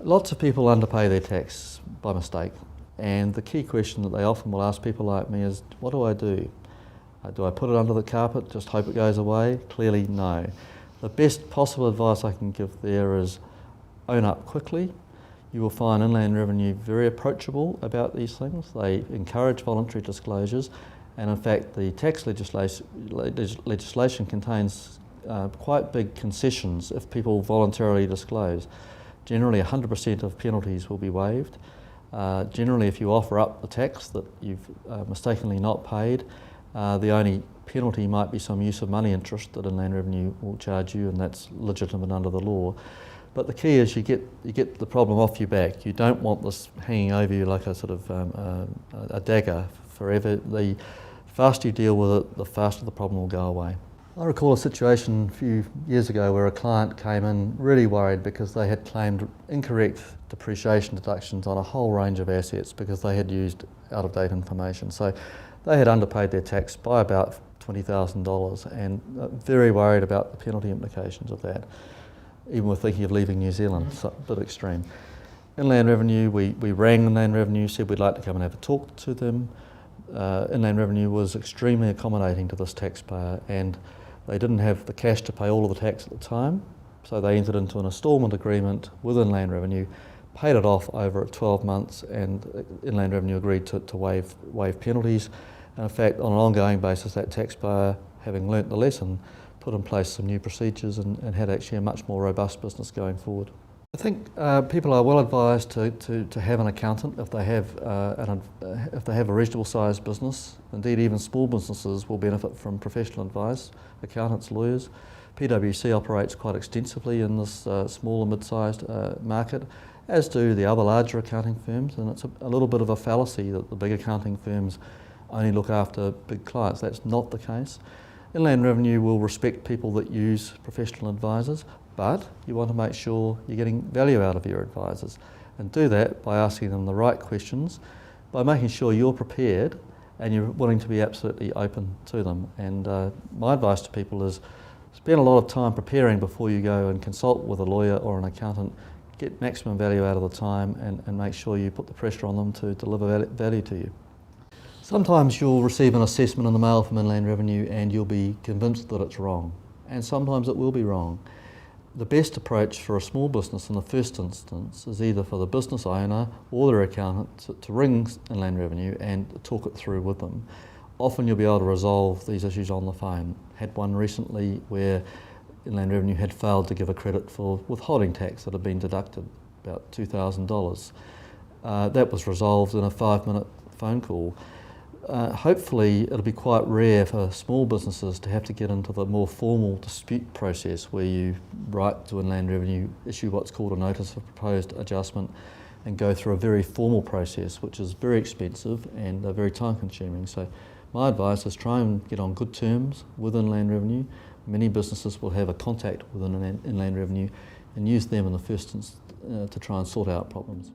Lots of people underpay their tax by mistake, and the key question that they often will ask people like me is, what do I do? Do I put it under the carpet, just hope it goes away? Clearly no. The best possible advice I can give there is own up quickly. You will find Inland Revenue very approachable about these things. They encourage voluntary disclosures, and in fact the tax legislation contains quite big concessions if people voluntarily disclose. Generally 100% of penalties will be waived. Generally if you offer up the tax that you've mistakenly not paid, the only penalty might be some use of money interest that Inland Revenue will charge you, and that's legitimate under the law. But the key is you get the problem off your back. You don't want this hanging over you like a sort of a dagger forever. The faster you deal with it, the faster the problem will go away. I recall a situation a few years ago where a client came in really worried because they had claimed incorrect depreciation deductions on a whole range of assets because they had used out-of-date information. So they had underpaid their tax by about $20,000 and very worried about the penalty implications of that. Even were thinking of leaving New Zealand, so a bit extreme. Inland Revenue, we rang Inland Revenue, said we'd like to come and have a talk to them. Inland Revenue was extremely accommodating to this taxpayer, and they didn't have the cash to pay all of the tax at the time, so they entered into an instalment agreement with Inland Revenue, paid it off over 12 months, and Inland Revenue agreed to waive penalties. And in fact, on an ongoing basis, that taxpayer, having learnt the lesson, put in place some new procedures and had actually a much more robust business going forward. I think people are well advised to have an accountant if they have a reasonable sized business. Indeed, even small businesses will benefit from professional advice, accountants, lawyers. PwC operates quite extensively in this small and mid-sized market, as do the other larger accounting firms, and it's a little bit of a fallacy that the big accounting firms only look after big clients. That's not the case. Inland Revenue will respect people that use professional advisors, but you want to make sure you're getting value out of your advisors, and do that by asking them the right questions, by making sure you're prepared and you're willing to be absolutely open to them. And my advice to people is spend a lot of time preparing before you go and consult with a lawyer or an accountant. Get maximum value out of the time and make sure you put the pressure on them to deliver value to you. Sometimes you'll receive an assessment in the mail from Inland Revenue and you'll be convinced that it's wrong, and sometimes it will be wrong. The best approach for a small business in the first instance is either for the business owner or their accountant to ring Inland Revenue and talk it through with them. Often you'll be able to resolve these issues on the phone. Had one recently where Inland Revenue had failed to give a credit for withholding tax that had been deducted, about $2,000. That was resolved in a 5-minute phone call. Hopefully it'll be quite rare for small businesses to have to get into the more formal dispute process where you write to Inland Revenue, issue what's called a notice of proposed adjustment, and go through a very formal process which is very expensive and very time consuming. So my advice is try and get on good terms with Inland Revenue. Many businesses will have a contact with Inland Revenue, and use them in the first instance to try and sort out problems.